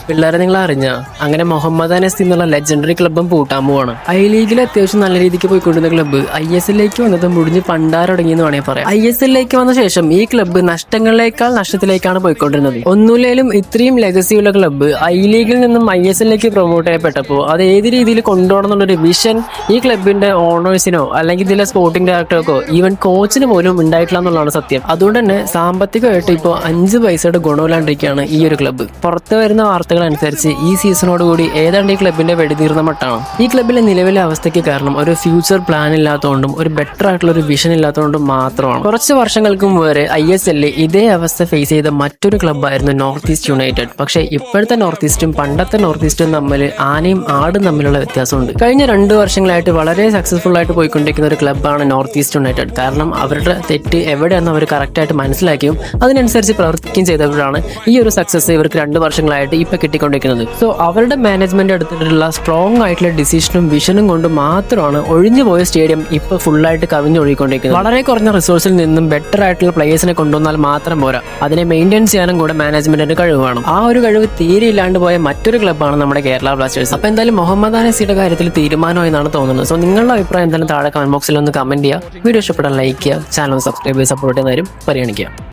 പിള്ളേരെ നിങ്ങൾ അറിഞ്ഞ അങ്ങനെ മുഹമ്മദ് അനസ് എന്നുള്ള ലെജൻഡറി ക്ലബ്ബും പൂട്ടാൻ പോവാണ്. ഐ ലീഗിൽ അത്യാവശ്യം നല്ല രീതിക്ക് പോയിക്കൊണ്ടിരുന്ന ക്ലബ്ബ് ISLലേക്ക് വന്നത് മുടിഞ്ഞ് പണ്ടാരടങ്ങിയെന്ന് വേണമെങ്കിൽ പറയാം. ISLലേക്ക് വന്ന ശേഷം ഈ ക്ലബ്ബ് നഷ്ടങ്ങളിലേക്കാൾ നഷ്ടത്തിലേക്കാണ് പോയിക്കൊണ്ടിരുന്നത്. ഒന്നുമില്ലേലും ഇത്രയും ലെഗസിയുള്ള ക്ലബ്ബ് ഐ ലീഗിൽ നിന്നും ISLലേക്ക് പ്രൊമോട്ട് ചെയ്യപ്പെട്ടപ്പോൾ അത് ഏത് രീതിയിൽ കൊണ്ടുപോകണം എന്നുള്ളൊരു വിഷൻ ഈ ക്ലബിന്റെ ഓണേഴ്സിനോ അല്ലെങ്കിൽ ഇതിലെ സ്പോർട്ടിംഗ് ഡയറക്ടർക്കോ ഈവൻ കോച്ചിന് പോലും ഉണ്ടായിട്ടില്ല എന്നുള്ളതാണ് സത്യം. അതുകൊണ്ട് തന്നെ സാമ്പത്തികമായിട്ട് ഇപ്പോൾ 5 പൈസയുടെ ഗുണമില്ലാണ്ടിരിക്കുകയാണ് ഈ ഒരു ക്ലബ്ബ്. പുറത്തു വരുന്ന വാർത്തകൾ അനുസരിച്ച് ഈ സീസണോട് കൂടി ഏതാണ്ട് ഈ ക്ലബിന്റെ വെടിതീർന്ന മട്ടാണ്. ഈ ക്ലബിലെ നിലവിലെ അവസ്ഥയ്ക്ക് കാരണം ഒരു ഫ്യൂച്ചർ പ്ലാൻ ഇല്ലാത്തതുകൊണ്ടും ഒരു ബെറ്റർ ആയിട്ടുള്ള ഒരു വിഷൻ ഇല്ലാത്തതുകൊണ്ടും മാത്രമാണ്. കുറച്ച് വർഷങ്ങൾക്ക് മുമ്പ് വരെ ISL ഇതേ അവസ്ഥ ഫേസ് ചെയ്ത മറ്റൊരു ക്ലബ്ബായിരുന്നു നോർത്ത് ഈസ്റ്റ് യുണൈറ്റഡ്. പക്ഷേ ഇപ്പോഴത്തെ നോർത്ത് ഈസ്റ്റും പണ്ടത്തെ നോർത്ത് ഈസ്റ്റും തമ്മിൽ ആനയും ആടും തമ്മിലുള്ള വ്യത്യാസമുണ്ട്. കഴിഞ്ഞ 2 വർഷങ്ങളായിട്ട് വളരെ സക്സസ്ഫുൾ ആയിട്ട് പോയിക്കൊണ്ടിരിക്കുന്ന ഒരു ക്ലബ്ബാണ് നോർത്ത് ഈസ്റ്റ് യുണൈറ്റഡ്. കാരണം അവരുടെ തെറ്റ് എവിടെയാണെന്ന് അവർ കറക്റ്റായിട്ട് മനസ്സിലാക്കിയും അതിനനുസരിച്ച് പ്രവർത്തിക്കുകയും ചെയ്തവരാണ് ഈ ഒരു സക്സസ് ഇവർക്ക് 2 വർഷങ്ങളായിട്ട് ഇപ്പൊ കിട്ടിക്കൊണ്ടിരിക്കുന്നത്. സോ അവരുടെ മാനേജ്മെന്റ് എടുത്തിട്ടുള്ള സ്ട്രോങ് ആയിട്ടുള്ള ഡിസിഷനും വിഷനും കൊണ്ട് മാത്രമാണ് ഒഴിഞ്ഞു പോയ സ്റ്റേഡിയം ഇപ്പൊ ഫുള്ളായിട്ട് കവിഞ്ഞൊഴുകിക്കൊണ്ടിരിക്കുന്നത്. വളരെ കുറഞ്ഞ റിസോഴ്സിൽ നിന്നും ബെറ്റർ ആയിട്ടുള്ള പ്ലേയേഴ്സിനെ കൊണ്ടുവന്നാൽ മാത്രം പോരാ, അതിനെ മെയിൻറ്റെയിൻ ചെയ്യാനും കൂടെ മാനേജ്മെന്റിന്റെ കഴിവ് വേണം. ആ ഒരു കഴിവ് തീരെ ഇല്ലാണ്ട് പോയ മറ്റൊരു ക്ലബ്ബാണ് നമ്മുടെ കേരള ബ്ലാസ്റ്റേഴ്സ്. അപ്പൊ എന്തായാലും മുഹമ്മദ് അനസിയുടെ കാര്യത്തിൽ തീരുമാനം എന്നാണ് തോന്നുന്നത്. സോ നിങ്ങളുടെ അഭിപ്രായം എന്തായാലും താഴെ കമന്റ് ബോക്സിൽ ഒന്ന് കമന്റ് ചെയ്യുക. വീഡിയോ ഇഷ്ടപ്പെട്ടാൽ ലൈക്ക് ചെയ്യുക, ചാനൽ സബ്സ്ക്രൈബ് ചെയ്ത് സപ്പോർട്ട് ചെയ്യുന്നവരും പരിഗണിക്കുക.